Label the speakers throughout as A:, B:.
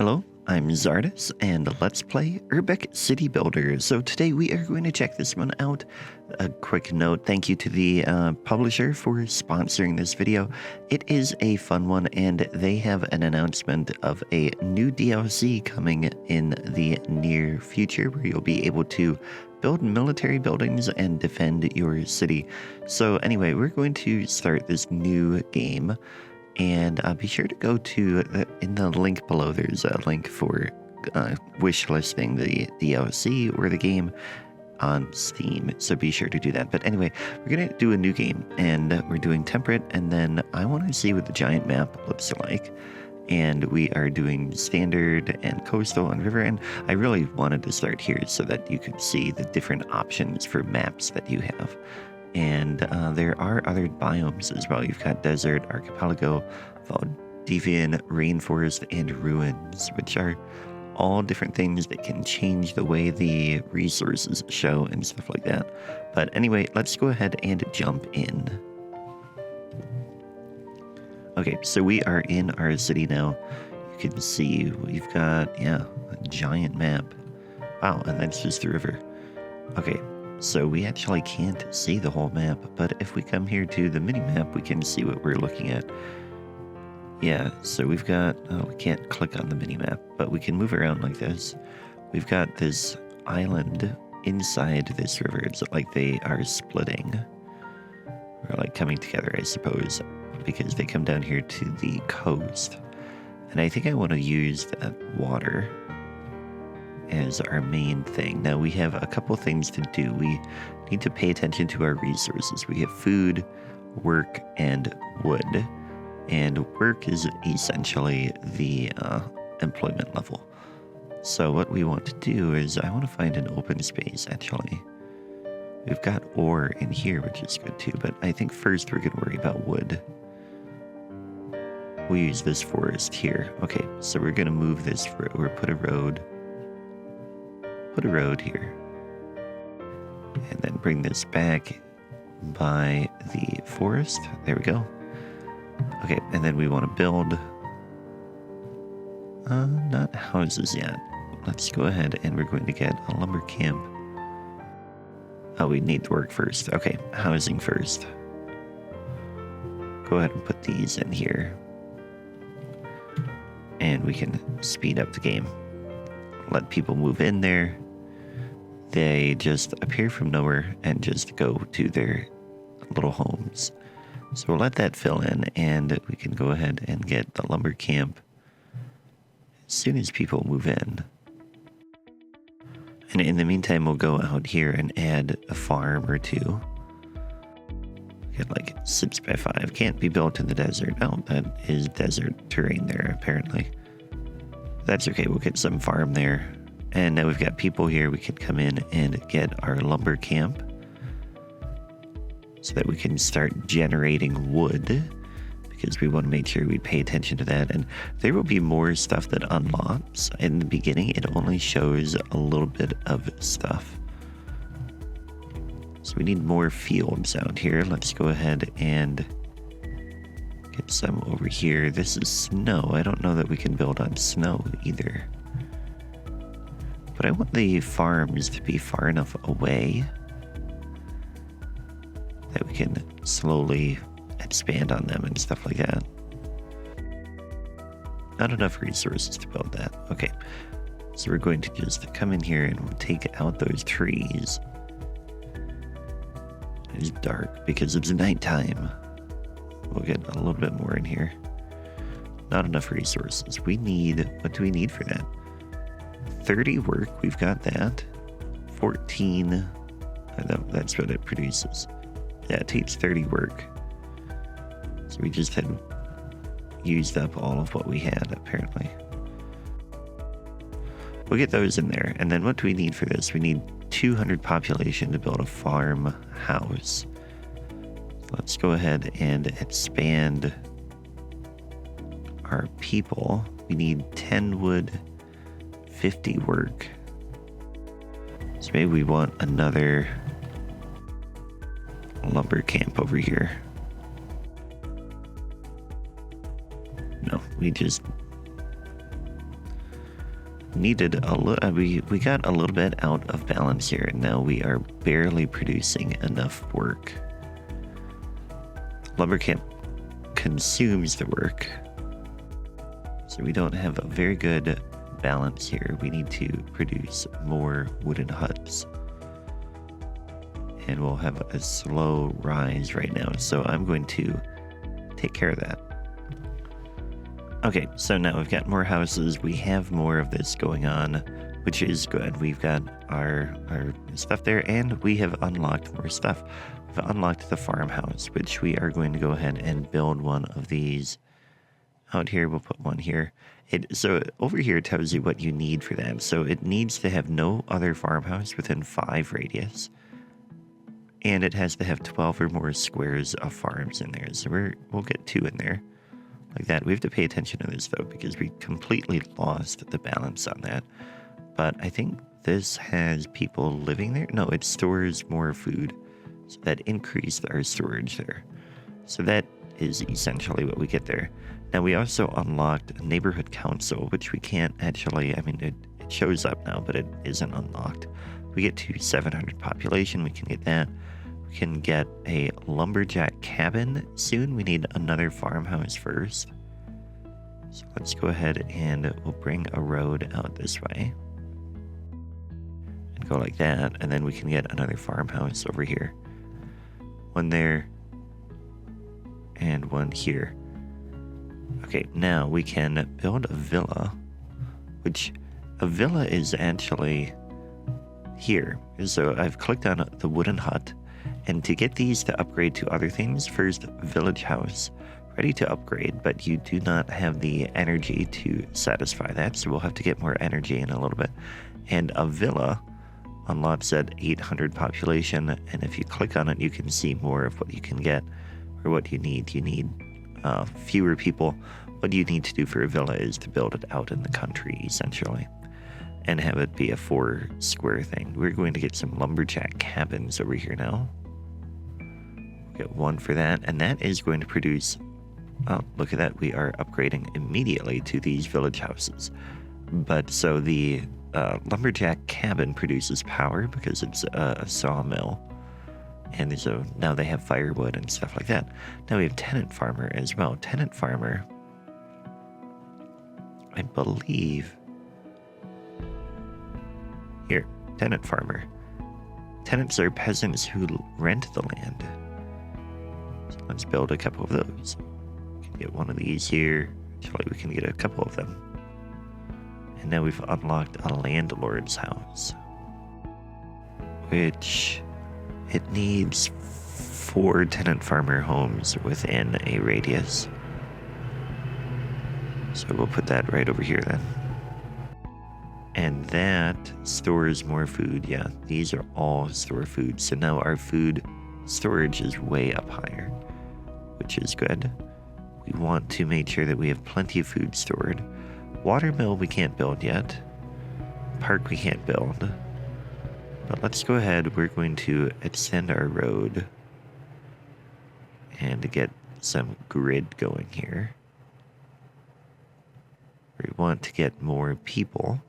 A: Hello, I'm Czardus, and let's play Urbek City Builder. So today we are going to check this one out. A quick note, thank you to the publisher for sponsoring this video. It is a fun one, and they have an announcement of a new DLC coming in the near future where you'll be able to build military buildings and defend your city. So anyway, we're going to start this new game. And be sure to go to, in the link below, there's a link for wish listing the DLC or the game on Steam. So be sure to do that. But anyway, we're going to do a new game, and we're doing temperate, and then I want to see what the giant map looks like. And we are doing standard and coastal and river, and I really wanted to start here so that you could see the different options for maps that you have. And there are other biomes as well. You've got desert, archipelago, Valdivian, rainforest, and ruins, which are all different things that can change the way the resources show and stuff like that. But anyway, let's go ahead and jump in. Okay, so we are in our city now. You can see we've got, a giant map. Wow, and that's just the river. Okay. So we actually can't see the whole map, but if we come here to the mini-map, we can see what we're looking at. Yeah, so we've got, we can't click on the mini-map, but we can move around like this. We've got this island inside this river. It's like they are splitting, or like coming together, I suppose, because they come down here to the coast. And I think I want to use that water as our main thing. Now we have a couple things to do. We need to pay attention to our resources. We have food, work, and wood. And work is essentially the employment level. So what we want to do is I want to find an open space, actually. We've got ore in here, which is good too, but I think first we're going to worry about wood. We use this forest here. Okay, so we're going to move this, or put a road here, and then bring this back by the forest. There we go. Okay, and then we want to build not houses yet. Let's go ahead and we're going to get a lumber camp. Oh, we need work first. Okay, housing first. Go ahead and put these in here, and we can speed up the game. Let people move in there. They just appear from nowhere and just go to their little homes. So we'll let that fill in, and we can go ahead and get the lumber camp as soon as people move in. And in the meantime, we'll go out here and add a farm or two. Get like 6x5. Can't be built in the desert. Oh, that is desert terrain there, apparently. That's okay, we'll get some farm there. And now we've got people here. We can come in and get our lumber camp so that we can start generating wood, because we want to make sure we pay attention to that. And there will be more stuff that unlocks. In the beginning, it only shows a little bit of stuff. So we need more fields out here. Let's go ahead and get some over here. This is snow. I don't know that we can build on snow either. But I want the farms to be far enough away that we can slowly expand on them and stuff like that. Not enough resources to build that. Okay, so we're going to just come in here and we'll take out those trees. It's dark because it's nighttime. We'll get a little bit more in here. Not enough resources. We need, what do we need for that? 30 work, we've got that. 14, that's what it produces. Yeah, it takes 30 work. So we just had used up all of what we had, apparently. We'll get those in there. And then what do we need for this? We need 200 population to build a farmhouse. Let's go ahead and expand our people. We need 10 wood, 50 work. So maybe we want another lumber camp over here. No, we just needed a little. We got a little bit out of balance here, and now we are barely producing enough work. Lumber camp consumes the work, so we don't have a very good balance here. We need to produce more wooden huts, and we'll have a slow rise right now, so I'm going to take care of that. Okay, so now we've got more houses. We have more of this going on, which is good. We've got our stuff there, and we have unlocked more stuff. We've unlocked the farmhouse, which we are going to go ahead and build one of these out here. We'll put one here. So over here it tells you what you need for that. So it needs to have no other farmhouse within 5 radius, and it has to have 12 or more squares of farms in there. So we'll get 2 in there. Like that. We have to pay attention to this though, because we completely lost the balance on that. But I think this has people living there. No, it stores more food, so that increased our storage there. So that is essentially what we get there. Now we also unlocked a neighborhood council, which we can't actually, I mean, it shows up now, but it isn't unlocked. We get to 700 population, we can get that. We can get a lumberjack cabin soon. We need another farmhouse first. So let's go ahead and we'll bring a road out this way. And go like that, and then we can get another farmhouse over here. One there, and one here. Okay, now we can build a villa, which a villa is actually here. So I've clicked on the wooden hut, and to get these to upgrade to other things, first village house, ready to upgrade, but you do not have the energy to satisfy that, so we'll have to get more energy in a little bit. And a villa unlocks at 800 population, and if you click on it, you can see more of what you can get or what you need. You need fewer people. What you need to do for a villa is to build it out in the country, essentially, and have it be a 4 square thing. We're going to get some lumberjack cabins over here now. Get one for that, and that is going to produce, oh, look at that, we are upgrading immediately to these village houses. But so the lumberjack cabin produces power because it's a sawmill, and so now they have firewood and stuff like that. Now we have tenant farmer as well. Tenant farmer, I believe, here, tenant farmer. Tenants are peasants who rent the land. So let's build a couple of those. We can get one of these here. Actually, we can get a couple of them. And now we've unlocked a landlord's house, which it needs 4 tenant farmer homes within a radius. So we'll put that right over here then. And that stores more food. Yeah, these are all store food. So now our food storage is way up higher, which is good. We want to make sure that we have plenty of food stored. Watermill we can't build yet. Park we can't build. But let's go ahead. We're going to extend our road and get some grid going here. We want to get more people.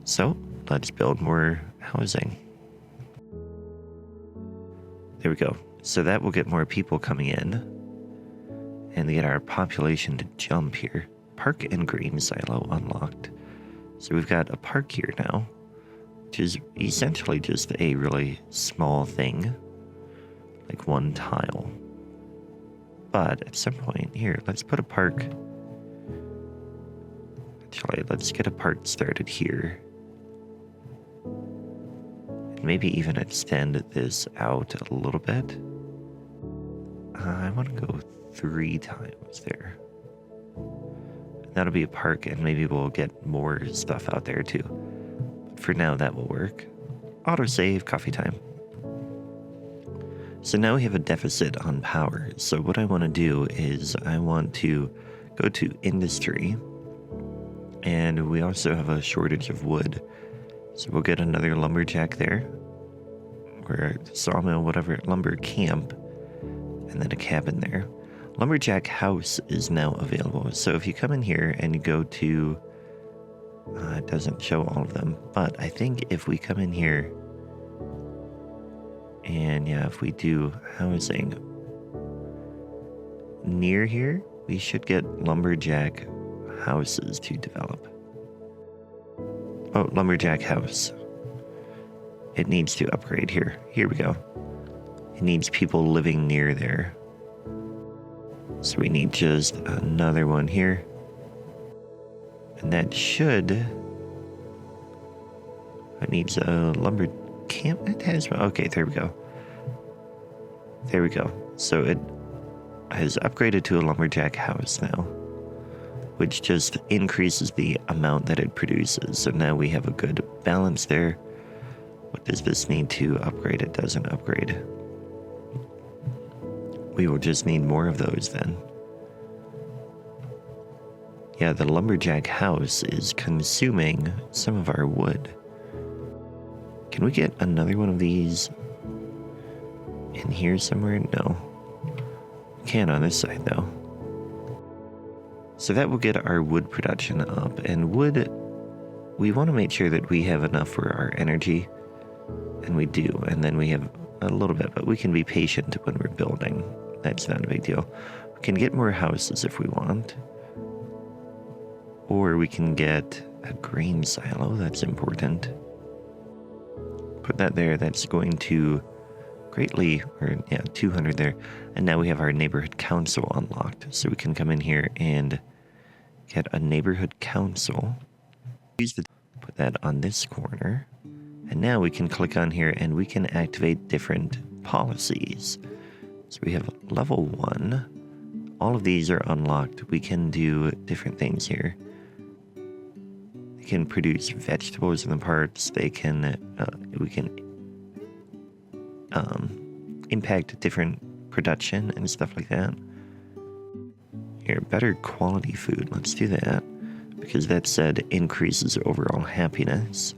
A: So let's build more housing. There we go. So that will get more people coming in and get our population to jump here. Park and green silo unlocked. So we've got a park here now, which is essentially just a really small thing, like 1 tile. But at some point here, let's put a park. Actually, let's get a park started here. And maybe even extend this out a little bit. I want to go 3 tiles there. That'll be a park, and maybe we'll get more stuff out there too. But for now, that will work. Autosave, coffee time. So now we have a deficit on power. So what I want to do is I want to go to industry, and we also have a shortage of wood. So we'll get another lumberjack there, or a sawmill, whatever, lumber camp, and then a cabin there. Lumberjack house is now available. So if you come in here and you go to It doesn't show all of them, but I think if we come in here and yeah, if we do housing near here, we should get lumberjack houses to develop. Oh, lumberjack house. It needs to upgrade here. Here we go. It needs people living near there. So we need just another one here. And that should... It needs a lumber camp. It has one. Okay, there we go. There we go. So it has upgraded to a lumberjack house now, which just increases the amount that it produces. So now we have a good balance there. What does this need to upgrade? It doesn't upgrade. We will just need more of those then. Yeah, the lumberjack house is consuming some of our wood. Can we get another one of these in here somewhere? No. We can on this side though. So that will get our wood production up. And wood, we want to make sure that we have enough for our energy. And we do. And then we have a little bit, but we can be patient when we're building. That's not a big deal. We can get more houses if we want. Or we can get a grain silo. That's important. Put that there. That's going to greatly, or yeah, 200 there. And now we have our neighborhood council unlocked. So we can come in here and get a neighborhood council. Put that on this corner. And now we can click on here and we can activate different policies. So we have level 1. All of these are unlocked. We can do different things here. They can produce vegetables in the parts. They can, we can impact different production and stuff like that. Here, better quality food. Let's do that because that said increases overall happiness.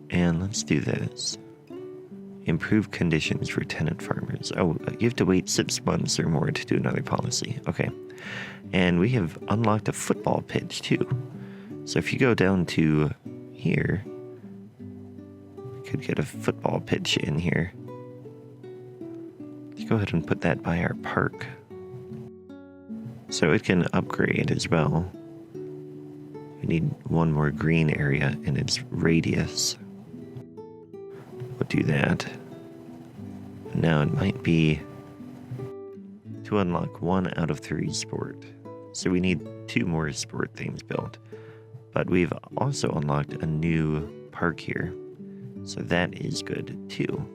A: And let's do this. Improve conditions for tenant farmers. Oh, you have to wait 6 months or more to do another policy. Okay. And we have unlocked a football pitch too. So if you go down to here, we could get a football pitch in here. Let's go ahead and put that by our park. So it can upgrade as well. We need one more green area in its radius. We'll do that. Now it might be to unlock 1 out of 3 sport. So we need 2 more sport things built. But we've also unlocked a new park here. So that is good too.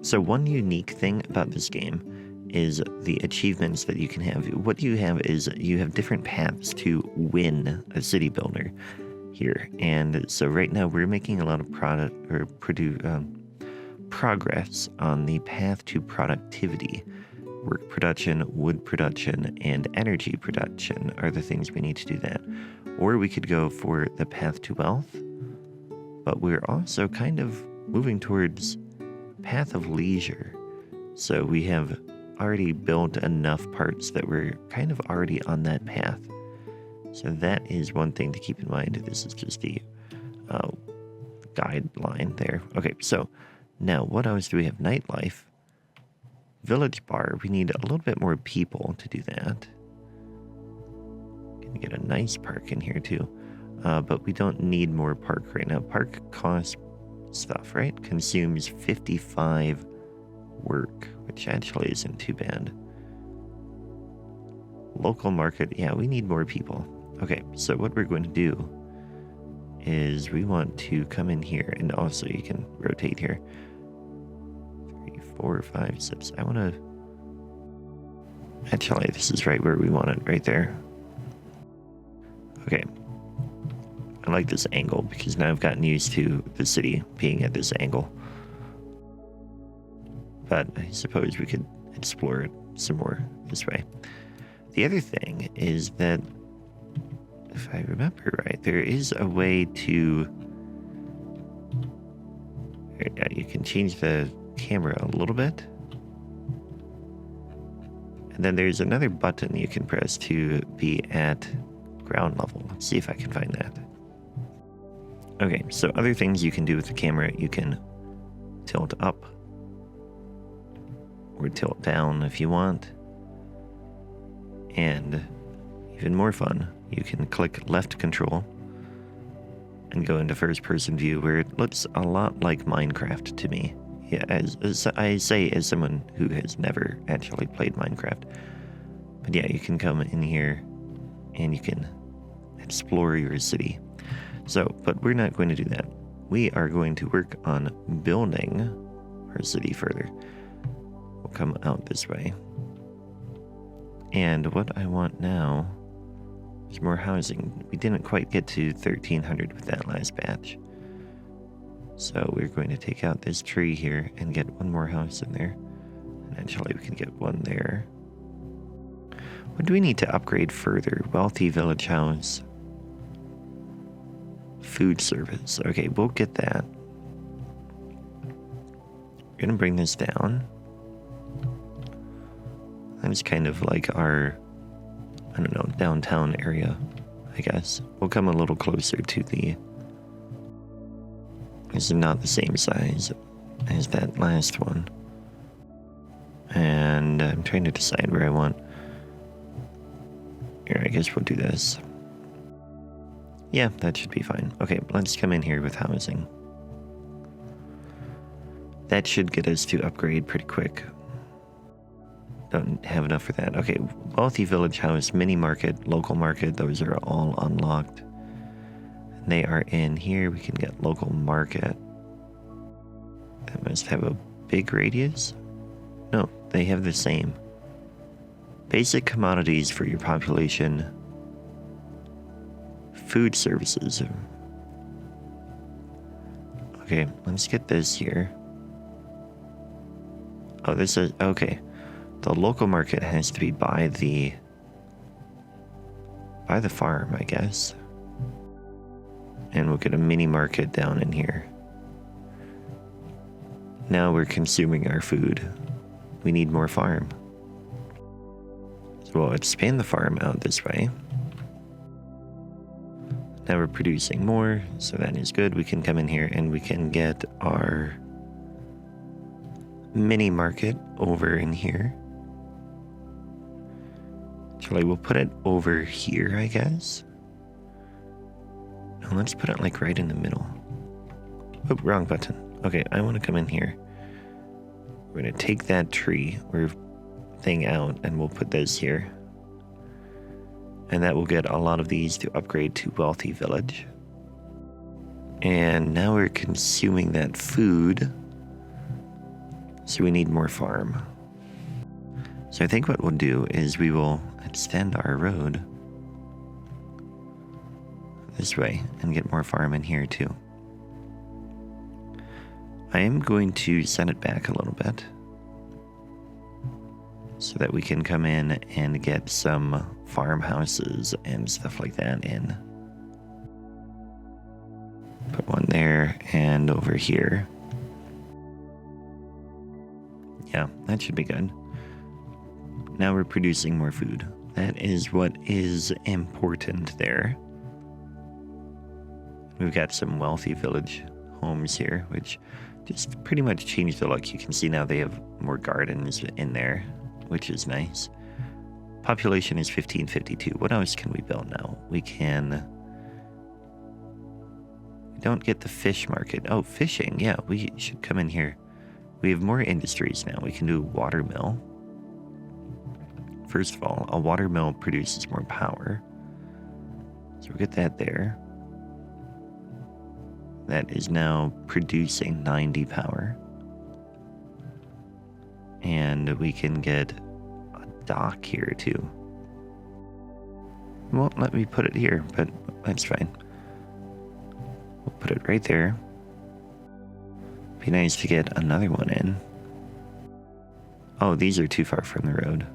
A: So one unique thing about this game is the achievements that you can have. What you have is you have different paths to win a city builder here. And so right now we're making a lot of progress on the path to productivity. Work production, wood production, and energy production are the things we need to do that. Or we could go for the path to wealth, but we're also kind of moving towards path of leisure. So we have already built enough parts that we're kind of already on that path. So that is one thing to keep in mind. This is just the guideline there. Okay, so now what else do we have? Nightlife. Village bar. We need a little bit more people to do that. Can get a nice park in here too. But we don't need more park right now. Park costs stuff, right? Consumes 55 work, which actually isn't too bad. Local market. Yeah, we need more people. Okay, so what we're going to do is we want to come in here, and also you can rotate here. 3, 4, 5, 6. I want to... Actually, this is right where we want it, right there. Okay. I like this angle because now I've gotten used to the city being at this angle. But I suppose we could explore it some more this way. The other thing is that, if I remember right, there is a way to... You can change the camera a little bit. And And then there's another button you can press to be at ground level. Let's see if I can find that. Okay, so other things you can do with the camera, you can tilt up or tilt down if you want. And even more fun, you can click left control and go into first person view, where it looks a lot like Minecraft to me. Yeah, as I say, as someone who has never actually played Minecraft. But yeah, you can come in here and you can explore your city. So, but we're not going to do that. We are going to work on building our city further. We'll come out this way. And what I want now is more housing. We didn't quite get to 1,300 with that last batch. So we're going to take out this tree here and get one more house in there. And actually we can get one there. What do we need to upgrade further? Wealthy village house. Food service. Okay, we'll get that. We're going to bring this down. That's kind of like our, I don't know, downtown area, I guess. We'll come a little closer to the... This is not the same size as that last one. And I'm trying to decide where I want... Here, I guess we'll do this. Yeah, that should be fine. Okay, let's come in here with housing. That should get us to upgrade pretty quick. Don't have enough for that. Okay, wealthy village house, mini market, local market, those are all unlocked. And they are in here. We can get local market. That must have a big radius. No, they have the same. Basic commodities for your population. Food services. Okay, let's get this here. Oh, this is... Okay. The local market has to be by the farm, I guess. And we'll get a mini market down in here. Now we're consuming our food. We need more farm. So we'll expand the farm out this way. Now we're producing more, so that is good. We can come in here and we can get our mini market over in here. Actually, we'll put it over here, I guess. No, let's put it like right in the middle. Oh, wrong button. Okay, I want to come in here. We're going to take that tree or thing out and we'll put this here. And that will get a lot of these to upgrade to wealthy village. And now we're consuming that food. So we need more farm. So I think what we'll do is we will extend our road this way and get more farm in here too. I am going to set it back a little bit so that we can come in and get some farmhouses and stuff like that in. Put one there and over here. Yeah, that should be good. Now we're producing more food. That is what is important there. We've got some wealthy village homes here, which just pretty much changed the look. You can see now they have more gardens in there, which is nice. Population is 1552. What else can we build now? We don't get the fish market. Oh, fishing. Yeah, we should come in here. We have more industries now. We can do a water mill. First of all, a water mill produces more power. So we'll get that there. That is now producing 90 power. And we can get a dock here too. It won't let me put it here, but that's fine. We'll put it right there. Be nice to get another one in. Oh, these are too far from the road.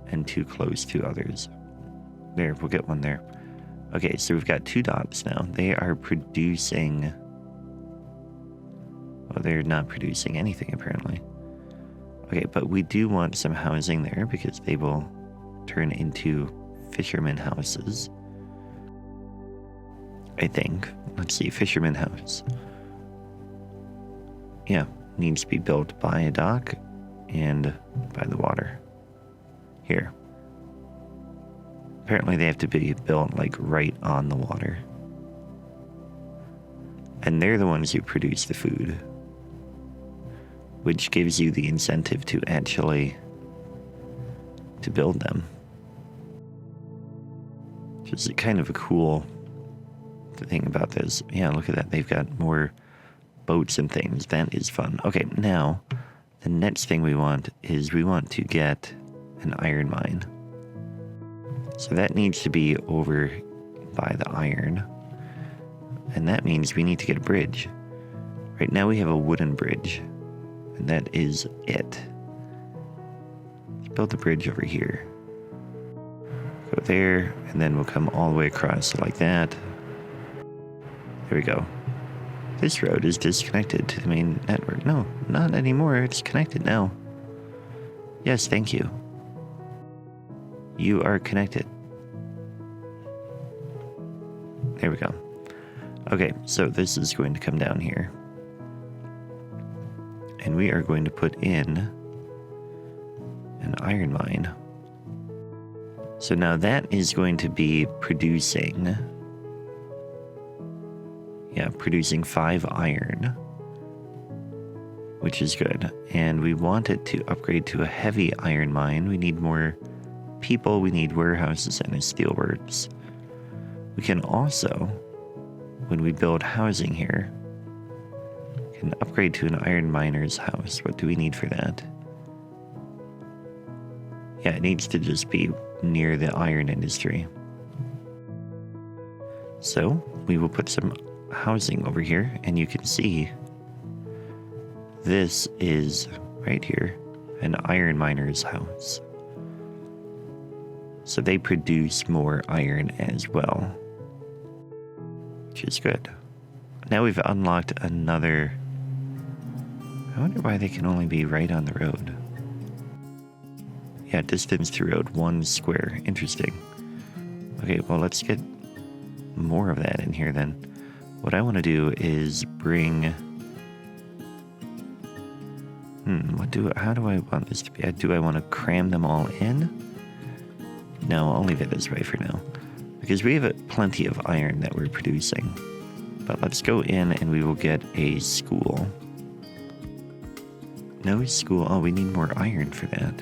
A: And too close to others. There, we'll get one there. Okay, so we've got 2 docks now. They are producing... Well, they're not producing anything, apparently. Okay, but we do want some housing there because they will turn into fisherman houses. I think. Let's see, fisherman house. Yeah, needs to be built by a dock and by the water. Here. Apparently they have to be built like right on the water. And they're the ones who produce the food, which gives you the incentive to actually to build them. Which is kind of a cool thing about this. Yeah, look at that. They've got more boats and things. That is fun. Okay, now the next thing we want is we want to get an iron mine. So that needs to be over by the iron. And that means we need to get a bridge. Right now we have a wooden bridge. And that is it. Let's build the bridge over here. Go there, and then we'll come all the way across like that. There we go. This road is disconnected to the main network. No, not anymore. It's connected now. Yes, thank you. You are connected. There we go. Okay, so this is going to come down here. And we are going to put in an iron mine. So now that is going to be producing 5 iron, which is good. And we want it to upgrade to a heavy iron mine. We need more people, we need warehouses and a steelworks. We can also, when we build housing here, can upgrade to an iron miner's house. What do we need for that? Yeah, it needs to just be near the iron industry. So we will put some housing over here, and you can see this is right here an iron miner's house. So they produce more iron as well, which is good. Now we've unlocked another. I wonder why they can only be right on the road. Yeah, distance to road 1 square. Interesting. Okay, well, let's get more of that in here then. What I want to do is bring. How do I want this to be? Do I want to cram them all in? No, I'll leave it this way for now, because we have plenty of iron that we're producing. But let's go in and we will get a school. No school. Oh, we need more iron for that.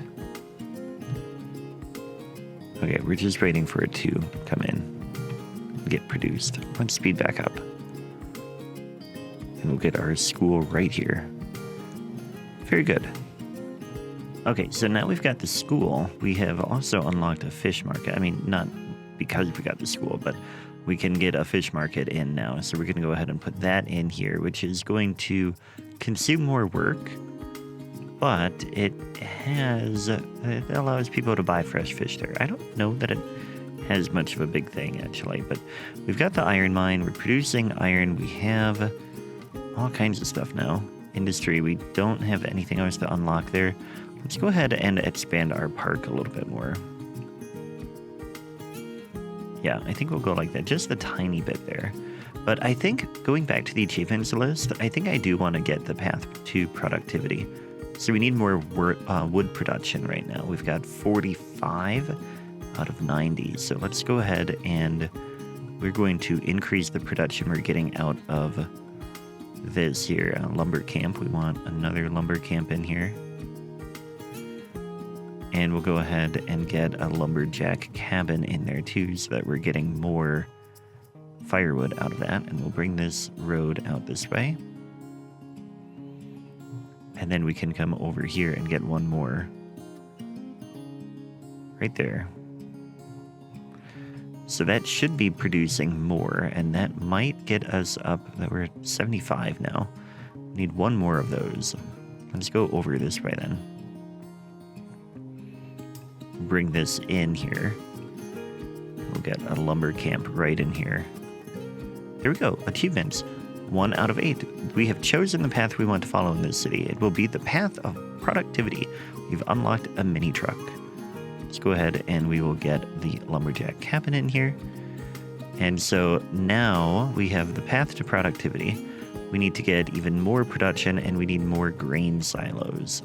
A: Okay, we're just waiting for it to come in and get produced. Let's speed back up. And we'll get our school right here. Very good. Okay, so now we've got the school. We have also unlocked a fish market. I mean, not because we got the school, but we can get a fish market in now. So we're going to go ahead and put that in here, which is going to consume more work, but it allows people to buy fresh fish there. I don't know that it has much of a big thing, actually, but we've got the iron mine. We're producing iron. We have all kinds of stuff now. Industry, we don't have anything else to unlock there. Let's go ahead and expand our park a little bit more. Yeah, I think we'll go like that, just a tiny bit there. But I think going back to the achievements list, I think I do want to get the path to productivity. So we need more wood production right now. We've got 45 out of 90. So let's go ahead and we're going to increase the production we're getting out of this here lumber camp. We want another lumber camp in here. And we'll go ahead and get a lumberjack cabin in there too, so that we're getting more firewood out of that. And we'll bring this road out this way. And then we can come over here and get one more. Right there. So that should be producing more, and that might get us up, that we're at 75 now. We need one more of those. Let's go over this way then. Bring this in here. We'll get a lumber camp right in here. There we go. Achievements. 1 out of 8. We have chosen the path we want to follow in this city. It will be the path of productivity. We've unlocked a mini truck. Let's go ahead and we will get the lumberjack cabin in here. And so now we have the path to productivity. We need to get even more production, and we need more grain silos.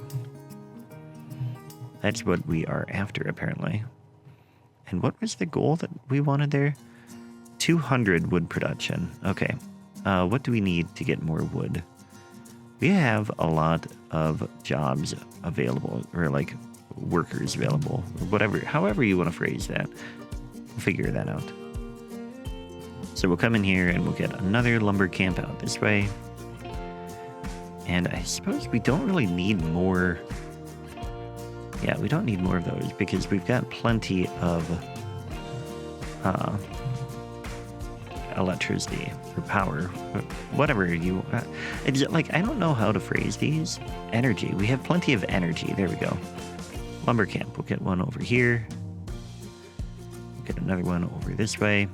A: That's what we are after, apparently. And what was the goal that we wanted there? 200 wood production. Okay. What do we need to get more wood? We have a lot of jobs available, or like workers available, or whatever, however you want to phrase that. We'll figure that out. So we'll come in here and we'll get another lumber camp out this way. And I suppose we don't really need more. Yeah, we don't need more of those because we've got plenty of electricity or power, whatever you it's like, I don't know how to phrase these. Energy. We have plenty of energy. There we go. Lumber camp. We'll get one over here. We'll get another one over this way.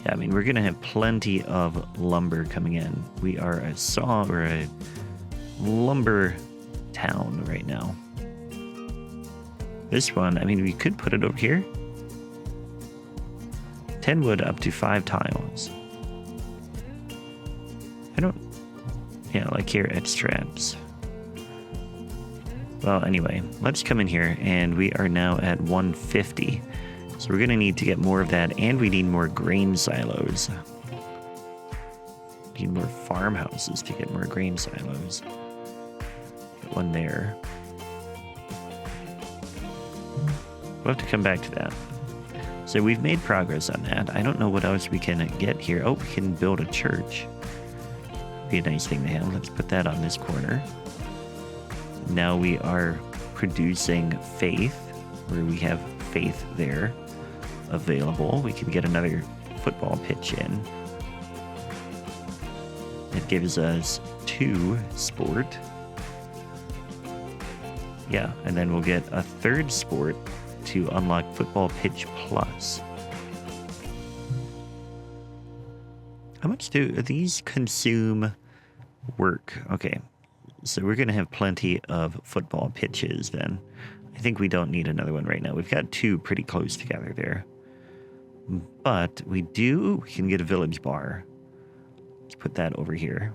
A: Yeah, I mean, we're going to have plenty of lumber coming in. We are a saw or a lumber town right now. This one, I mean, we could put it over here. 10 wood up to 5 tiles. I don't, yeah, like here at straps. Well, anyway, let's come in here, and we are now at 150. So we're going to need to get more of that, and we need more grain silos. Need more farmhouses to get more grain silos. Get one there. We'll have to come back to that. So we've made progress on that. I don't know what else we can get here. Oh, we can build a church. Be a nice thing to have. Let's put that on this corner. Now we are producing faith, where we have faith there available. We can get another football pitch in. It gives us 2 sport. Yeah, and then we'll get a 3rd sport to unlock football pitch plus. How much do these consume work? Okay, so we're going to have plenty of football pitches then. I think we don't need another one right now. We've got 2 pretty close together there. But we can get a village bar. Let's put that over here.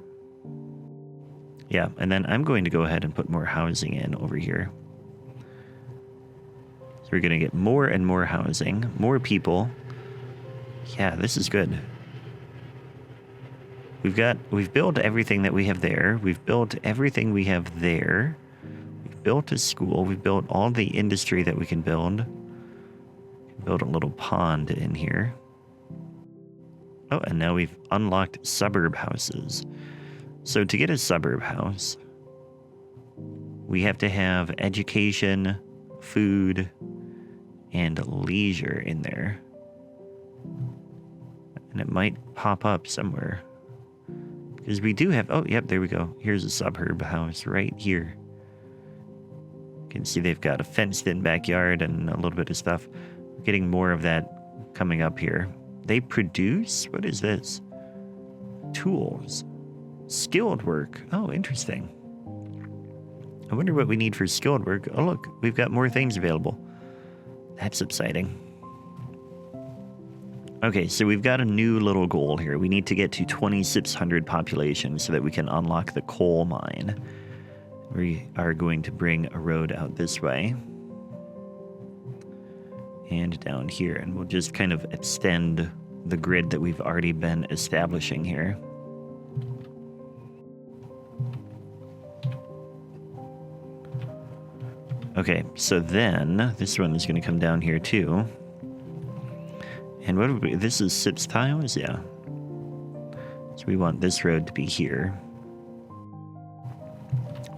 A: Yeah, and then I'm going to go ahead and put more housing in over here. So we're going to get more and more housing, more people. Yeah, this is good. We've built everything that we have there. We've built everything we have there. We've built a school. We've built all the industry that we can build. Build a little pond in here. Oh, and now we've unlocked suburb houses. So to get a suburb house, we have to have education, food, and leisure in there. And it might pop up somewhere. Because we do have, oh, yep, there we go. Here's a suburb house right here. You can see they've got a fenced-in backyard and a little bit of stuff. We're getting more of that coming up here. They produce, what is this? Tools. Skilled work. Oh, interesting. I wonder what we need for skilled work. Oh, look, we've got more things available. That's exciting. Okay, so we've got a new little goal here. We need to get to 2,600 population so that we can unlock the coal mine. We are going to bring a road out this way. And down here. And we'll just kind of extend the grid that we've already been establishing here. Okay, so then this one is going to come down here too. And what would we, this is 6 tiles? Yeah. So we want this road to be here.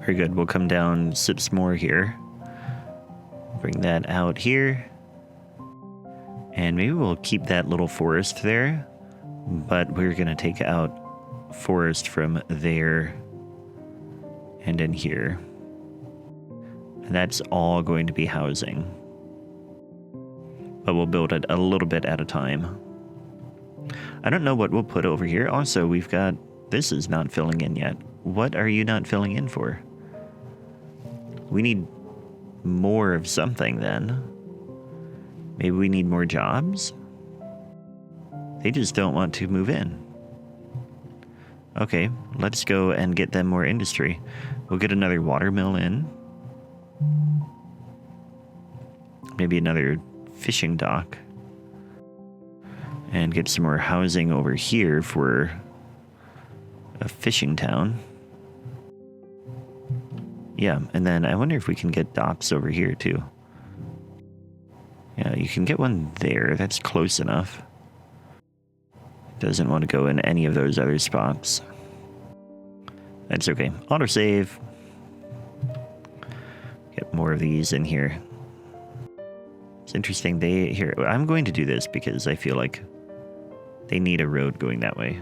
A: Very good. We'll come down 6 more here. Bring that out here. And maybe we'll keep that little forest there. But we're going to take out forest from there and in here. And that's all going to be housing. But we'll build it a little bit at a time. I don't know what we'll put over here. Also, we've got, this is not filling in yet. What are you not filling in for? We need more of something then. Maybe we need more jobs? They just don't want to move in. Okay, let's go and get them more industry. We'll get another water mill in. Maybe another fishing dock. And get some more housing over here for a fishing town. Yeah, and then I wonder if we can get docks over here too. Yeah, you can get one there. That's close enough. Doesn't want to go in any of those other spots. That's okay. Autosave. Get more of these in here. It's interesting. Here, I'm going to do this because I feel like they need a road going that way.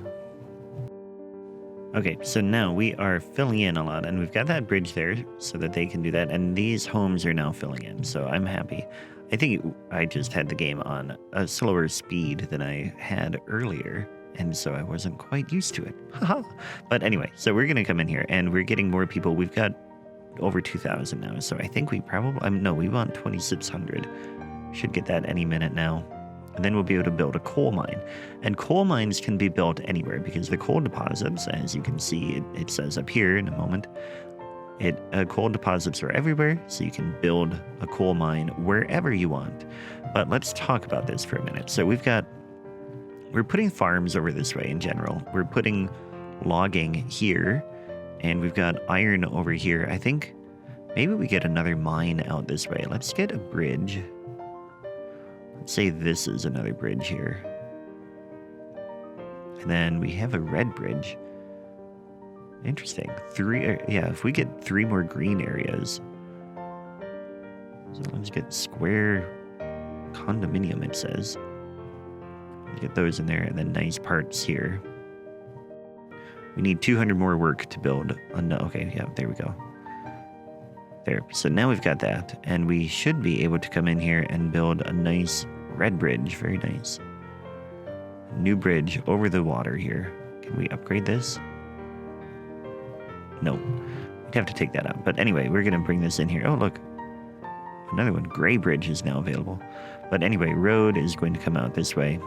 A: Okay, so now we are filling in a lot, and we've got that bridge there so that they can do that, and these homes are now filling in, so I'm happy. I think I just had the game on a slower speed than I had earlier, and so I wasn't quite used to it. Haha. But anyway, so we're going to come in here, and we're getting more people. We've got over 2,000 now, so I think we probably... no, we want 2,600. Should get that any minute now. And then we'll be able to build a coal mine. And coal mines can be built anywhere because the coal deposits, as you can see, it says up here in a moment, coal deposits are everywhere, so you can build a coal mine wherever you want. But let's talk about this for a minute. So we're putting farms over this way in general. We're putting logging here, and we've got iron over here. I think maybe we get another mine out this way. Let's get a bridge. Let's say this is another bridge here. And then we have a red bridge. Interesting. If we get 3 more green areas. So let's get square condominium, it says. Let's get those in there, and then nice parts here. We need 200 more work to build. No, okay, yeah, there we go. There. So now we've got that, and we should be able to come in here and build a nice red bridge. Very nice. New bridge over the water here. Can we upgrade this? No. We'd have to take that out. But anyway, we're going to bring this in here. Oh, look. Another one. Gray bridge is now available. But anyway, road is going to come out this way.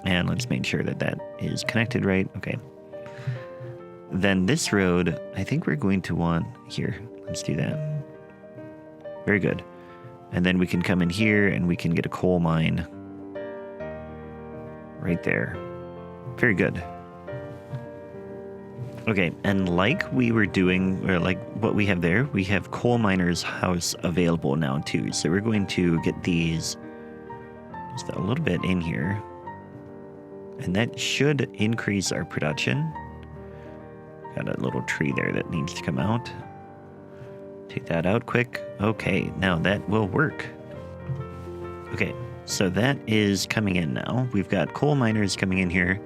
A: And let's make sure that that is connected right. Okay. Then this road, I think we're going to want... Here, let's do that. Very good. And then we can come in here and we can get a coal mine right there. Very good. Okay, and like we were doing, or like what we have there, we have coal miner's house available now too. So we're going to get these just a little bit in here. And that should increase our production. Got a little tree there that needs to come out. Take that out quick. Okay, now that will work. Okay, so that is coming in now. We've got coal miners coming in here.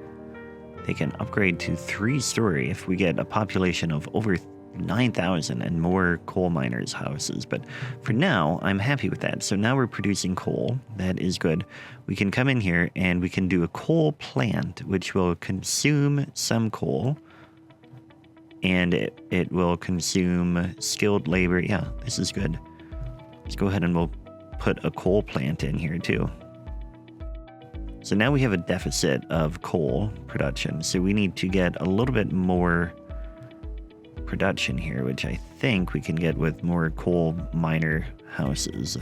A: They can upgrade to 3-story if we get a population of over 9,000 and more coal miners' houses. But for now, I'm happy with that. So now we're producing coal. That is good. We can come in here and we can do a coal plant, which will consume some coal. And it will consume skilled labor. Yeah, this is good. Let's go ahead and we'll put a coal plant in here too. So now we have a deficit of coal production. So we need to get a little bit more production here, which I think we can get with more coal miner houses.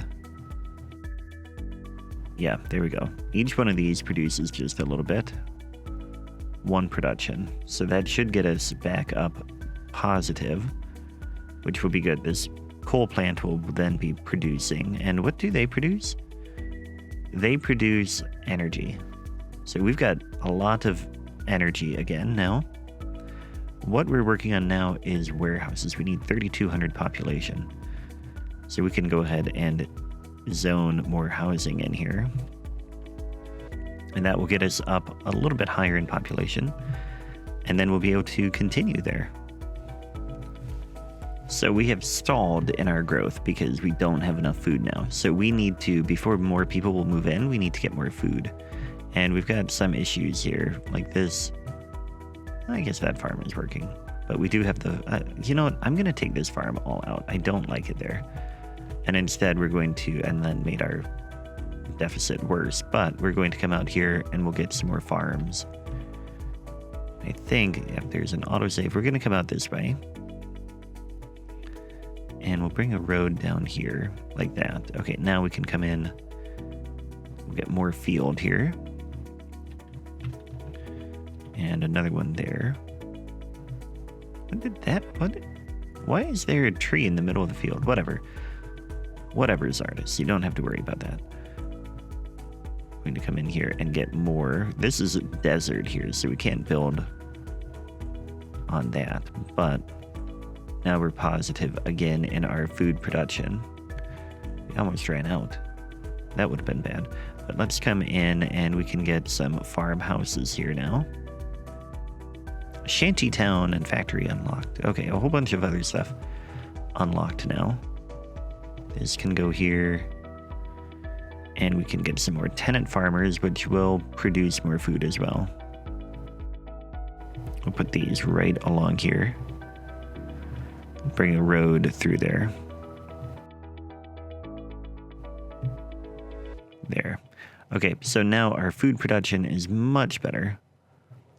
A: Yeah, there we go. Each one of these produces just a little bit. 1 production. So that should get us back up positive, which will be good. This coal plant will then be producing. And what do they produce? They produce energy. So we've got a lot of energy again now. What we're working on now is warehouses. We need 3,200 population. So we can go ahead and zone more housing in here. And that will get us up a little bit higher in population. And then we'll be able to continue there. So we have stalled in our growth because we don't have enough food now. So we need to, before more people will move in, we need to get more food. And we've got some issues here, like this. I guess that farm is working. But we do have the... you know what? I'm going to take this farm all out. I don't like it there. And instead, we're going to... And then made our deficit worse. But we're going to come out here and we'll get some more farms. I think if there's an autosave, we're going to come out this way. And we'll bring a road down here like that. Okay, now we can come in. We'll get more field here. And another one there. What did that... Why is there a tree in the middle of the field? Whatever. Whatever, Czardus. You don't have to worry about that. We're going to come in here and get more. This is a desert here, so we can't build on that. But now we're positive again in our food production. We almost ran out. That would have been bad. But let's come in and we can get some farmhouses here now. Shantytown and factory unlocked. Okay, a whole bunch of other stuff unlocked now. This can go here. And we can get some more tenant farmers, which will produce more food as well. We'll put these right along here. Bring a road through there. There. Okay, so now our food production is much better.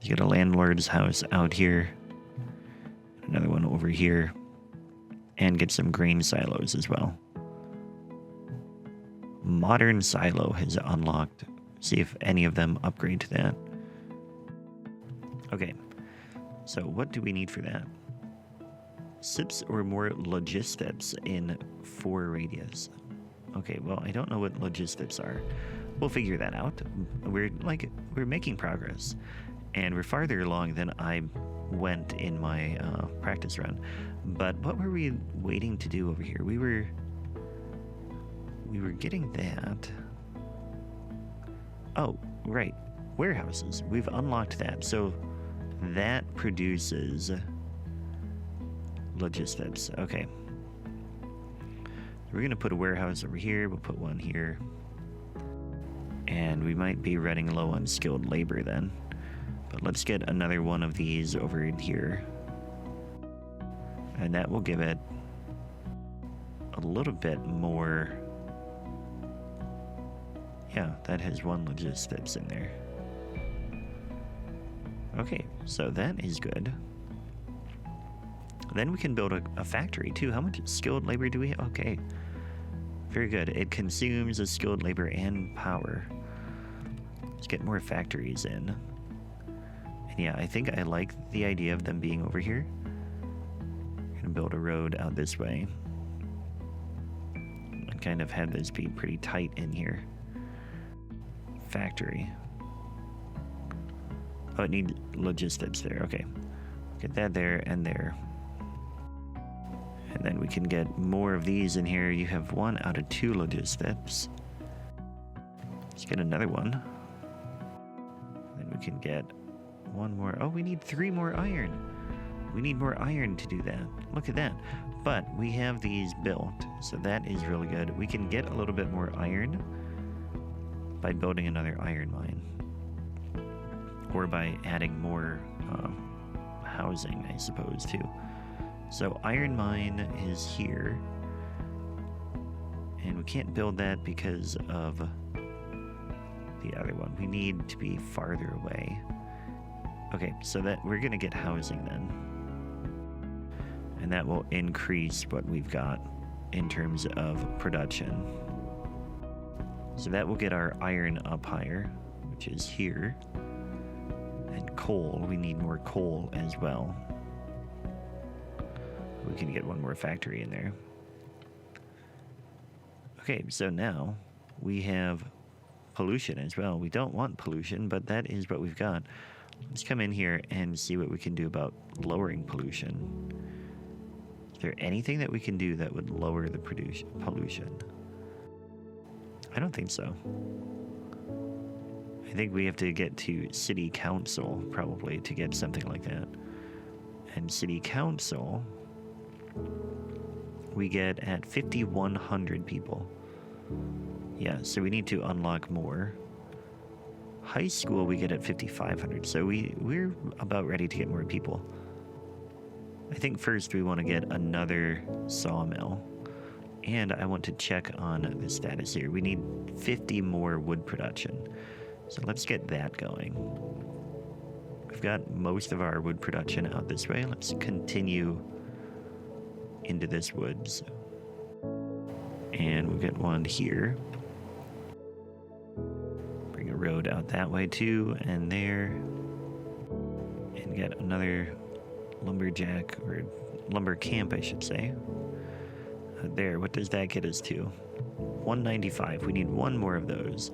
A: You get a landlord's house out here. Another one over here. And get some grain silos as well. Modern silo has unlocked. See if any of them upgrade to that. Okay. So what do we need for that? Sips or more logistics in 4 radius. Okay, well, I don't know what logistics are. We'll figure that out. We're making progress. And we're farther along than I went in my practice run. But what were we waiting to do over here? We were getting that. Oh, right. Warehouses. We've unlocked that. So that produces logistics. Okay. We're going to put a warehouse over here. We'll put one here. And we might be running low on skilled labor then. But let's get another one of these over in here. And that will give it a little bit more. Yeah, that has 1 logistics in there. Okay, so that is good. Then we can build a factory too. How much skilled labor do we have? Okay, very good. It consumes a skilled labor and power. Let's get more factories in. And yeah, I think I like the idea of them being over here. We're gonna build a road out this way. And kind of have this be pretty tight in here. Factory. Oh, it needs logistics there. Okay. Get that there and there. And then we can get more of these in here. You have 1 out of 2 logistics. Let's get another one. Then we can get 1 more. Oh, we need 3 more iron. We need more iron to do that. Look at that. But we have these built, so that is really good. We can get a little bit more iron by building another iron mine. Or by adding more housing, I suppose, too. So iron mine is here. And we can't build that because of the other one. We need to be farther away. Okay, so that we're going to get housing then. And that will increase what we've got in terms of production. So that will get our iron up higher, which is here. And coal, we need more coal as well. We can get 1 more factory in there. Okay, so now we have pollution as well. We don't want pollution, but that is what we've got. Let's come in here and see what we can do about lowering pollution. Is there anything that we can do that would lower the pollution? I don't think so. I think we have to get to city council probably to get something like that. And city council we get at 5,100 people. Yeah, so we need to unlock more. High school we get at 5,500, so we're about ready to get more people. I think first we want to get another sawmill, and I want to check on the status here. We need 50 more wood production, so let's get that going. We've got most of our wood production out this way. Let's continue into this woods, and we'll get one here. Bring a road out that way too, and there, and get another lumberjack, or lumber camp I should say. There, what does that get us to? 195. We need one more of those.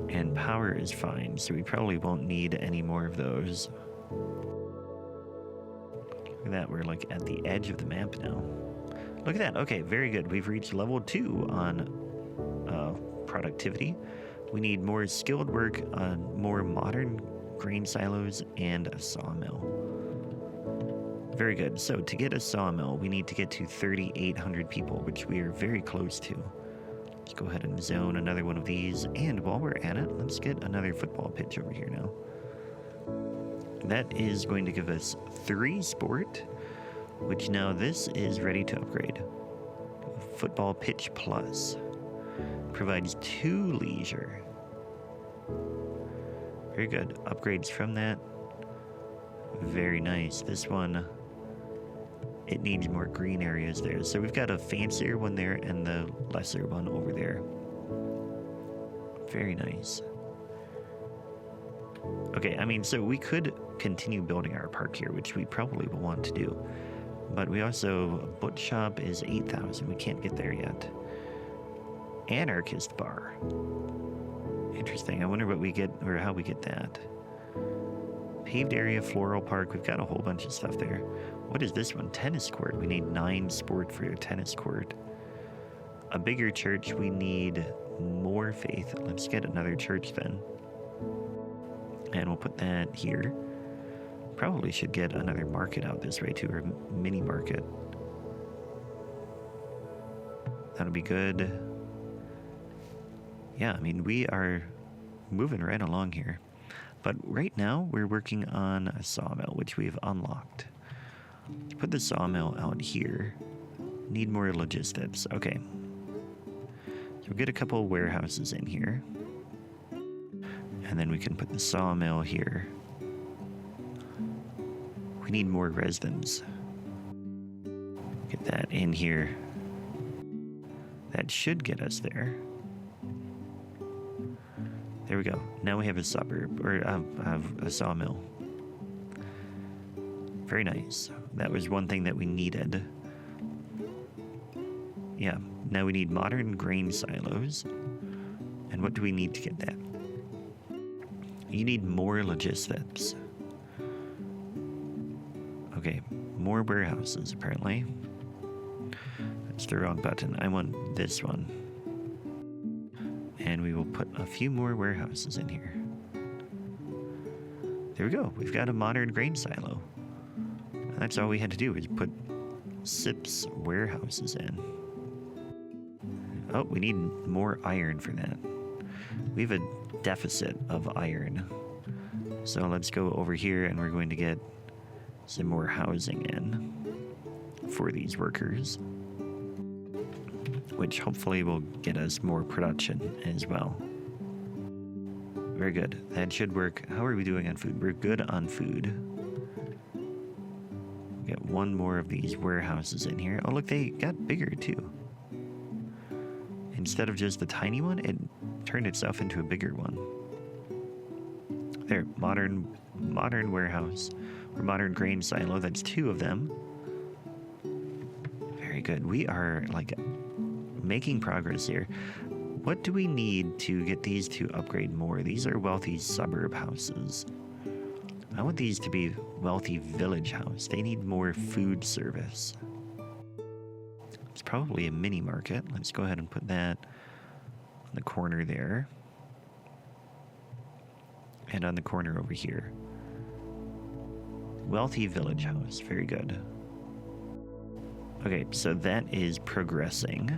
A: And power is fine, so we probably won't need any more of those. Look at that, we're like at the edge of the map now. Look at that, okay, very good. We've reached level 2 on productivity. We need more skilled work on more modern grain silos and a sawmill. Very good. So to get a sawmill, we need to get to 3,800 people, which we are very close to. Let's go ahead and zone another one of these. And while we're at it, let's get another football pitch over here now. That is going to give us 3 sport, which now this is ready to upgrade. Football pitch plus. Provides 2 leisure. Very good. Upgrades from that. Very nice. This one, it needs more green areas there. So we've got a fancier one there and the lesser one over there. Very nice. Okay, I mean, so we could continue building our park here, which we probably will want to do. But we also, boot shop is 8,000. We can't get there yet. Anarchist bar. Interesting. I wonder what we get, or how we get that. Paved area, floral park. We've got a whole bunch of stuff there. What is this one? Tennis court. We need 9 sport for your tennis court. A bigger church. We need more faith. Let's get another church then. And we'll put that here. Probably should get another market out this way too, or mini market. That'll be good. Yeah, I mean, we are moving right along here. But right now, we're working on a sawmill, which we've unlocked. Let's put the sawmill out here. Need more logistics. Okay. So we'll get a couple warehouses in here. And then we can put the sawmill here. We need more residents. Get that in here. That should get us there. There we go. Now we have a suburb, or have a sawmill. Very nice. That was one thing that we needed. Yeah, now we need modern grain silos. And what do we need to get that? You need more logistics. Okay, more warehouses, apparently. That's the wrong button. I want this one. And we will put a few more warehouses in here. There we go. We've got a modern grain silo. That's all we had to do is put 6 warehouses in. Oh, we need more iron for that. We have a deficit of iron. So let's go over here and we're going to get some more housing in for these workers, which hopefully will get us more production as well. Very good. That should work. How are we doing on food? We're good on food. Get one more of these warehouses in here. Oh, look, they got bigger too. Instead of just the tiny one, it turned itself into a bigger one. There, modern warehouse, or modern grain silo. That's 2 of them. Very good. We are like making progress here. What do we need to get these to upgrade more? These are wealthy suburb houses. I want these to be wealthy village house. They need more food service. It's probably a mini market. Let's go ahead and put that on the corner there. And on the corner over here. Wealthy village house. Very good. Okay, so that is progressing.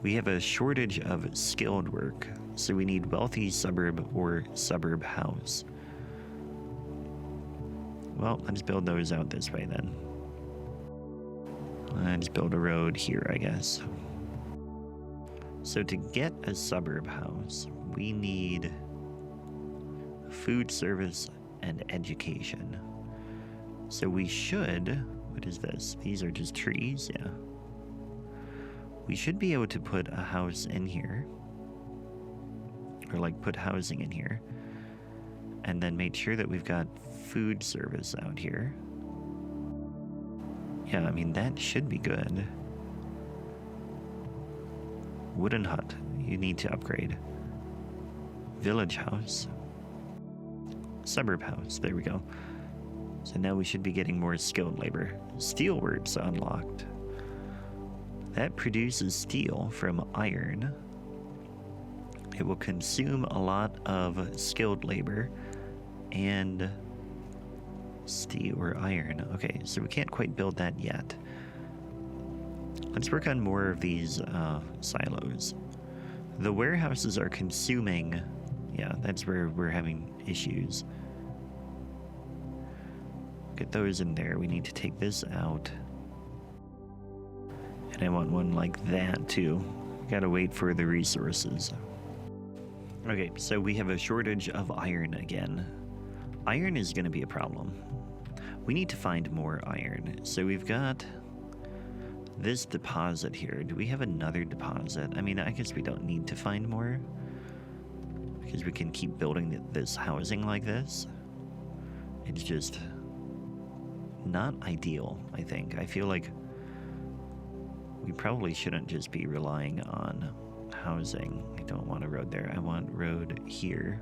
A: We have a shortage of skilled work, so we need wealthy suburb or suburb house. Well, let's build those out this way then. Let's build a road here, I guess. So to get a suburb house, we need food service and education. So we should, what is this? These are just trees, yeah. We should be able to put a house in here, or like put housing in here, and then make sure that we've got food service out here. Yeah, I mean, that should be good. Wooden hut, you need to upgrade. Village house. Suburb house, there we go. So now we should be getting more skilled labor. Steelworks unlocked. That produces steel from iron. It will consume a lot of skilled labor and steel or iron. Okay, so we can't quite build that yet. Let's work on more of these silos. The warehouses are consuming. Yeah, that's where we're having issues. Get those in there. We need to take this out. And I want one like that too. Gotta wait for the resources. Okay, so we have a shortage of iron again. Iron is gonna be a problem. We need to find more iron. So we've got this deposit here. Do we have another deposit? I mean, I guess we don't need to find more, because we can keep building this housing like this. It's just not ideal, I think. I feel like we probably shouldn't just be relying on housing. I don't want a road there. I want road here.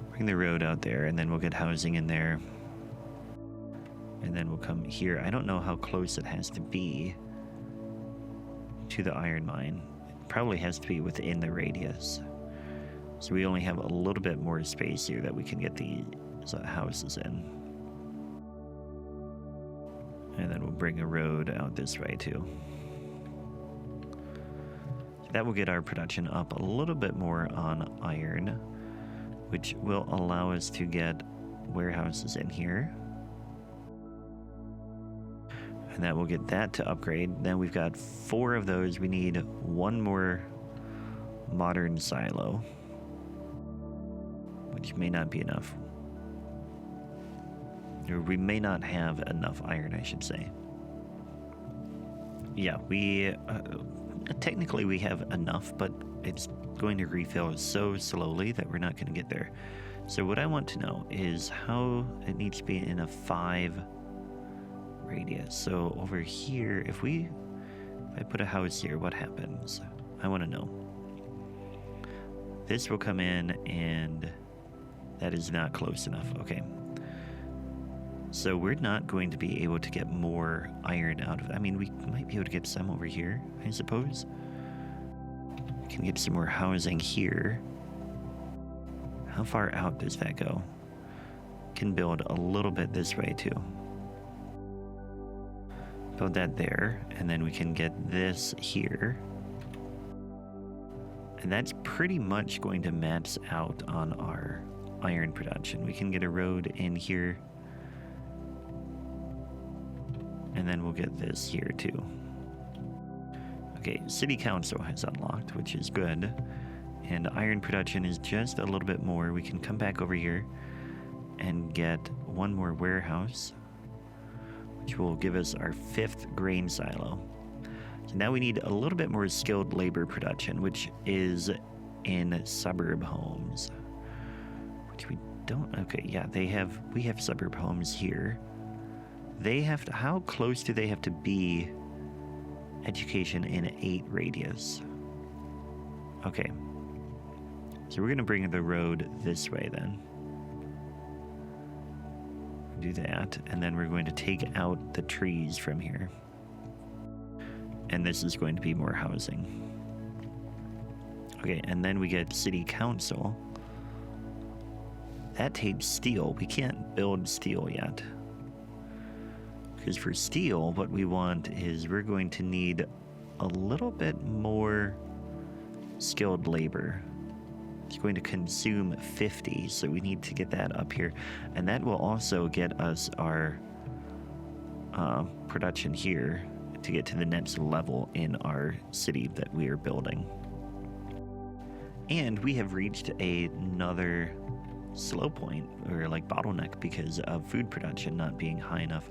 A: Bring the road out there, and then we'll get housing in there. And then we'll come here. I don't know how close it has to be to the iron mine. It probably has to be within the radius. So we only have a little bit more space here that we can get these houses in. And then we'll bring a road out this way too. That will get our production up a little bit more on iron, which will allow us to get warehouses in here. And that will get that to upgrade. Then we've got 4 of those. We need 1 more modern silo, which may not be enough. Or we may not have enough iron, I should say. Yeah, we technically we have enough, but it's going to refill so slowly that we're not going to get there. So what I want to know is how it needs to be in a 5 radius. So over here, if I put a house here, what happens? I want to know. This will come in, and that is not close enough. Okay. So we're not going to be able to get more iron out of it. I mean, we might be able to get some over here, I suppose. We can get some more housing here. How far out does that go? Can build a little bit this way too. Build that there, and then we can get this here. And that's pretty much going to max out on our iron production. We can get a road in here. And then we'll get this here too. Okay, City Council has unlocked, which is good. And iron production is just a little bit more. We can come back over here and get 1 more warehouse, which will give us our 5th grain silo. So now we need a little bit more skilled labor production, which is in suburb homes. Which we don't, okay, yeah, we have suburb homes here. They have to, how close do they have to be education in 8 radius? Okay. So we're going to bring the road this way then. Do that, and then we're going to take out the trees from here. And this is going to be more housing. Okay, and then we get City Council. That takes steel. We can't build steel yet. Because for steel, what we want is we're going to need a little bit more skilled labor. It's going to consume 50, so we need to get that up here. And that will also get us our production here to get to the next level in our city that we are building. And we have reached another slow point, or like bottleneck, because of food production not being high enough.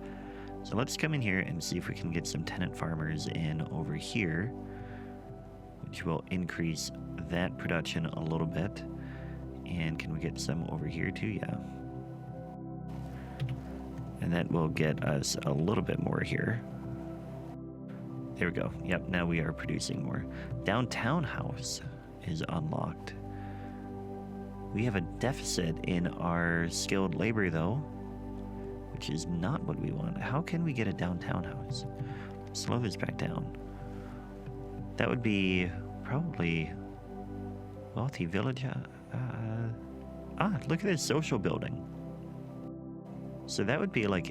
A: So let's come in here and see if we can get some tenant farmers in over here, which will increase that production a little bit. And can we get some over here too? Yeah. And that will get us a little bit more here. There we go. Yep, now we are producing more. Downtown house is unlocked. We have a deficit in our skilled labor though, which is not what we want. How can we get a downtown house? Slow this back down. That would be probably wealthy village. Look at this social building. So that would be like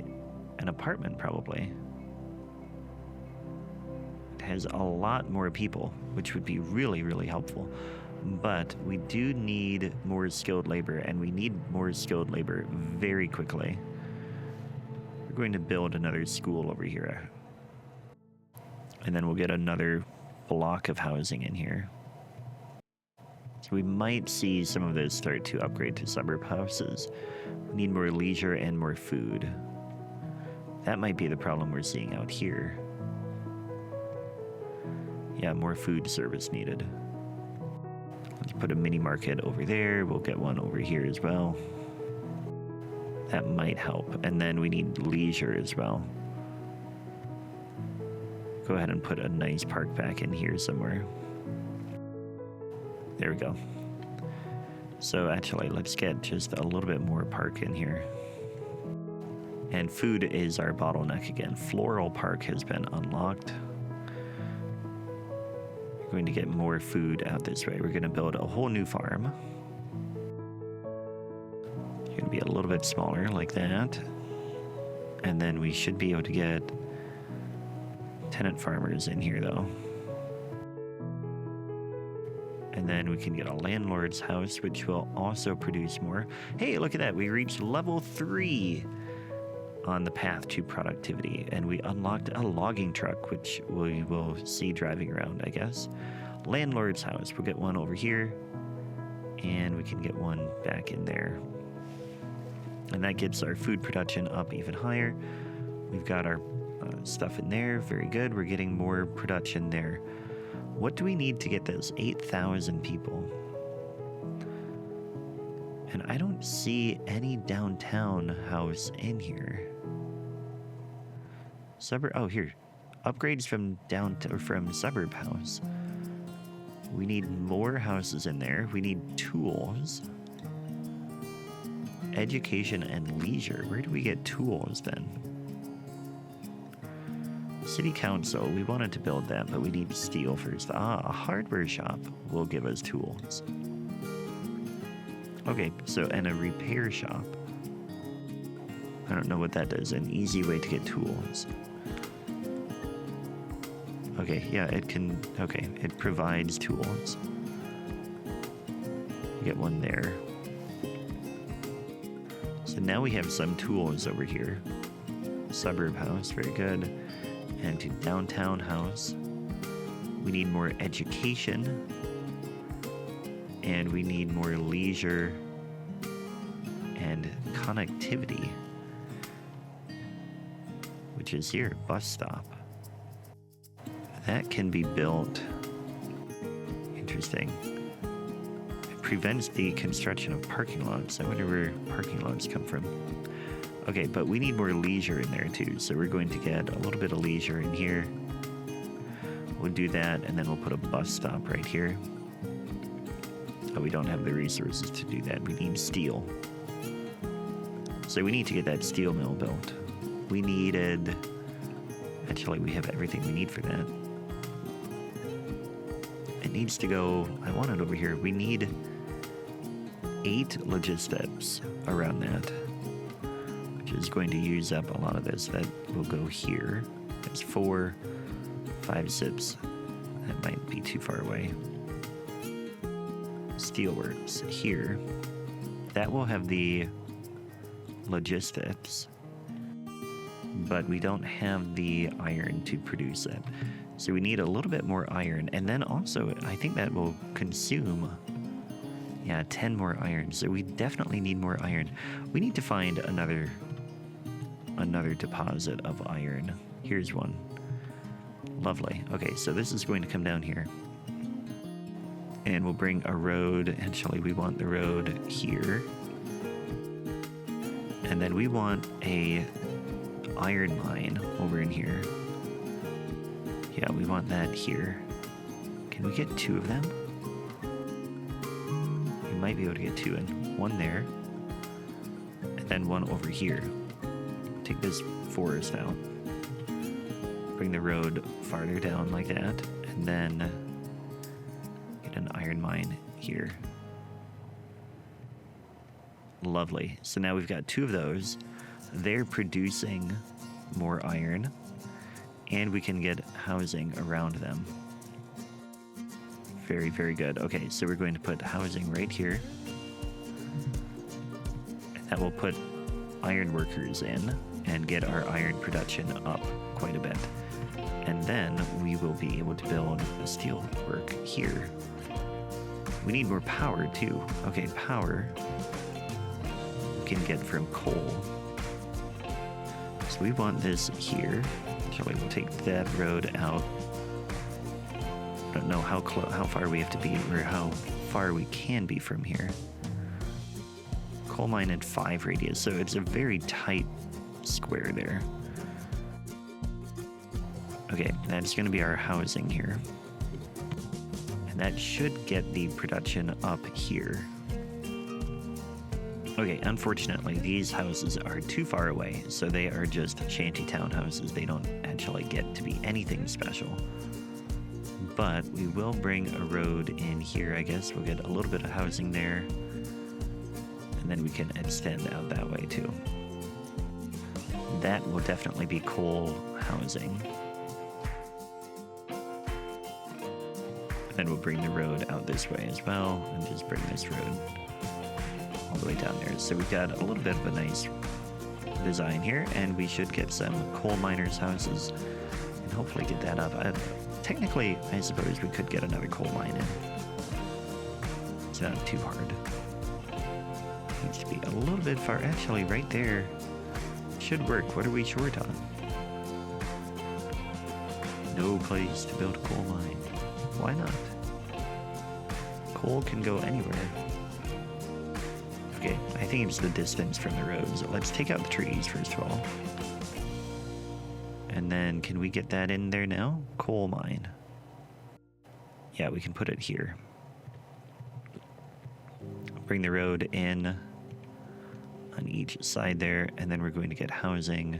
A: an apartment probably. It has a lot more people, which would be really, really helpful. But we do need more skilled labor, and we need more skilled labor very quickly. We're going to build another school over here. And then we'll get another block of housing in here. So we might see some of those start to upgrade to suburb houses. We need more leisure and more food. That might be the problem we're seeing out here. Yeah, more food service needed. Let's put a mini market over there. We'll get one over here as well. That might help. And then we need leisure as well. Go ahead and put a nice park back in here somewhere. There we go. So actually, let's get just a little bit more park in here. And food is our bottleneck again. Floral park has been unlocked. We're going to get more food out this way. We're going to build a whole new farm. It's going to be a little bit smaller like that. And then we should be able to get tenant farmers in here though. And then we can get a landlord's house, which will also produce more. Hey, look at that. We reached level 3 on the path to productivity. And we unlocked a logging truck, which we will see driving around, I guess. Landlord's house. We'll get one over here. And we can get one back in there. And that gets our food production up even higher. We've got our stuff in there. Very good. We're getting more production there. What do we need to get this? 8,000 people. And I don't see any downtown house in here. Suburb, oh, here. Upgrades from from suburb house. We need more houses in there. We need tools. Education and leisure. Where do we get tools then? City Council, we wanted to build that, but we need steel first. A hardware shop will give us tools. Okay, so, and a repair shop. I don't know what that does. An easy way to get tools. Okay, yeah, it can, okay, it provides tools. Get one there. So now we have some tools over here. Suburb house, very good. And to downtown house. We need more education. And we need more leisure and connectivity. Which is here, bus stop. That can be built. Interesting. It prevents the construction of parking lots. I wonder where parking lots come from. Okay, but we need more leisure in there too, so we're going to get a little bit of leisure in here. We'll do that, and then we'll put a bus stop right here. Oh, we don't have the resources to do that. We need steel. So we need to get that steel mill built. We needed... Actually, we have everything we need for that. It needs to go... I want it over here. We need 8 logistics around that. Is going to use up a lot of this. That will go here. That's 4, 5 zips. That might be too far away. Steelworks here. That will have the logistics, but we don't have the iron to produce it. So we need a little bit more iron. And then also, I think that will consume, 10 more iron. So we definitely need more iron. We need to find another deposit of iron. Here's one. Lovely. Okay, so this is going to come down here. And we'll bring a road. Actually, we want the road here. And then we want a iron mine over in here. Yeah, we want that here. Can we get 2 of them? We might be able to get 2 in. One there. And then one over here. Take this forest out. Bring the road farther down like that. And then get an iron mine here. Lovely. So now we've got 2 of those. They're producing more iron. And we can get housing around them. Very, very good. Okay, so we're going to put housing right here. And that will put iron workers in and get our iron production up quite a bit. And then we will be able to build a steel work here. We need more power too. Okay, power we can get from coal. So we want this here. Actually, we'll take that road out. I don't know how far we have to be or how far we can be from here. Coal mine at 5 radius, so it's a very tight square there. Okay, that's going to be our housing here. And that should get the production up here. Okay, unfortunately, these houses are too far away, so they are just shanty town houses. They don't actually get to be anything special. But we will bring a road in here, I guess. We'll get a little bit of housing there. And then we can extend out that way, too. That will definitely be coal housing. And then we'll bring the road out this way as well, and just bring this road all the way down there. So we've got a little bit of a nice design here, and we should get some coal miners' houses and hopefully get that up. Technically, I suppose we could get another coal mine in. It's not too hard. Needs to be a little bit far. Actually, right there should work. What are we short on? No place to build a coal mine. Why not? Coal can go anywhere. Okay, I think it's the distance from the roads. Let's take out the trees first of all. And then can we get that in there now? Coal mine. Yeah, we can put it here. Bring the road in on each side there, and then we're going to get housing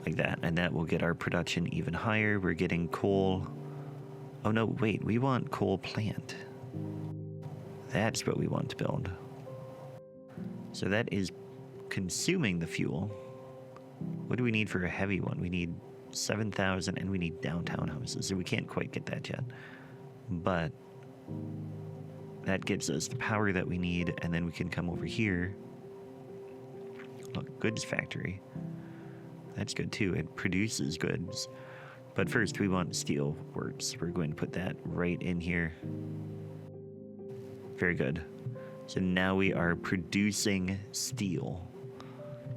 A: like that, and that will get our production even higher. We're getting coal. Oh no, wait, we want coal plant. That's what we want to build. So that is consuming the fuel. What do we need for a heavy one? We need 7,000, and we need downtown houses, so we can't quite get that yet. But that gives us the power that we need, and then we can come over here. Look, goods factory. That's good too. It produces goods. But first we want steel works. We're going to put that right in here. Very good. So now we are producing steel,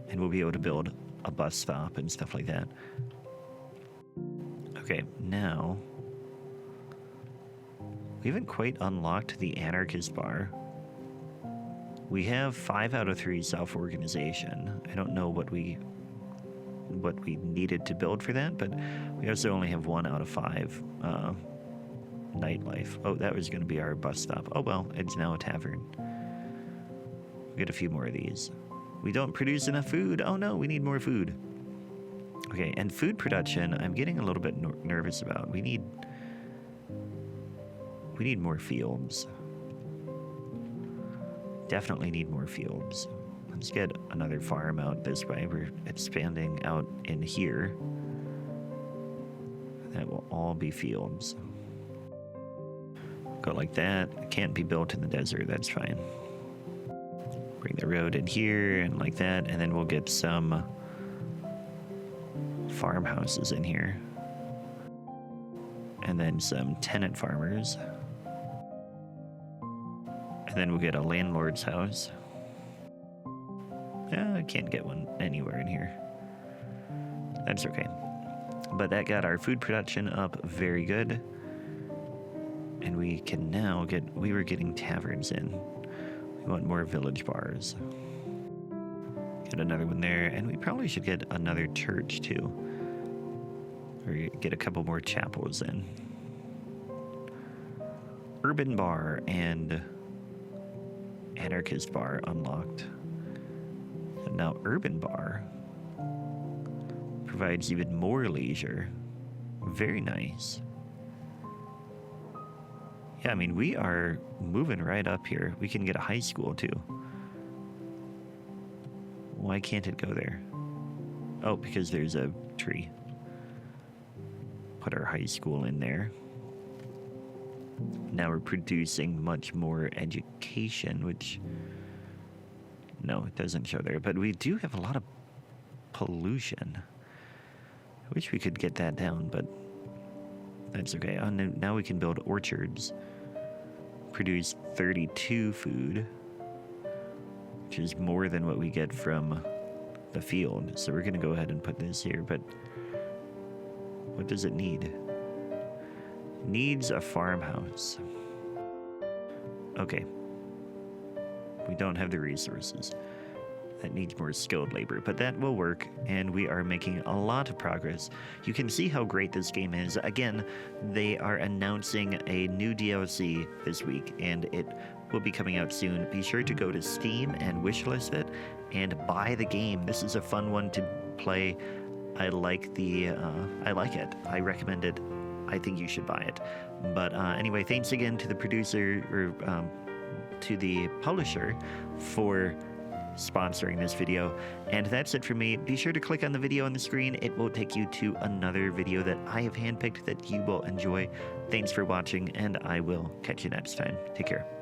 A: and we'll be able to build a bus stop and stuff like that. Okay, now we haven't quite unlocked the anarchist bar. We have 5 out of 3 self-organization. I don't know what we needed to build for that, but we also only have 1 out of 5 nightlife. Oh, that was going to be our bus stop. Oh well, it's now a tavern. We'll get a few more of these. We don't produce enough food. Oh no, we need more food. Okay, and food production, I'm getting a little bit nervous about. We need more fields. Definitely need more fields. Let's get another farm out this way. We're expanding out in here. That will all be fields. Go like that. It can't be built in the desert. That's fine. Bring the road in here and like that. And then we'll get some farmhouses in here. And then some tenant farmers. And then we'll get a landlord's house. I can't get one anywhere in here. That's okay. But that got our food production up very good. And we can now we were getting taverns in. We want more village bars. Get another one there. And we probably should get another church too. Or get a couple more chapels in. Urban bar and anarchist bar unlocked. And now urban bar provides even more leisure. Very nice. Yeah, I mean, we are moving right up here. We can get a high school too. Why can't it go there? Oh, because there's a tree. Put our high school in there. Now we're producing much more education, which... No, it doesn't show there. But we do have a lot of pollution. I wish we could get that down, but that's okay. Now we can build orchards. Produce 32 food, which is more than what we get from the field. So we're going to go ahead and put this here. But what does it need? Needs a farmhouse. Okay. We don't have the resources. That needs more skilled labor, but that will work, and we are making a lot of progress. You can see how great this game is. Again, they are announcing a new DLC this week, and it will be coming out soon. Be sure to go to Steam and wishlist it, and buy the game. This is a fun one to play. I like it. I recommend it. I think you should buy it. But anyway, thanks again to the producer, or to the publisher, for sponsoring this video. And that's it for me. Be sure to click on the video on the screen. It will take you to another video that I have handpicked that you will enjoy. Thanks for watching, and I will catch you next time. Take care.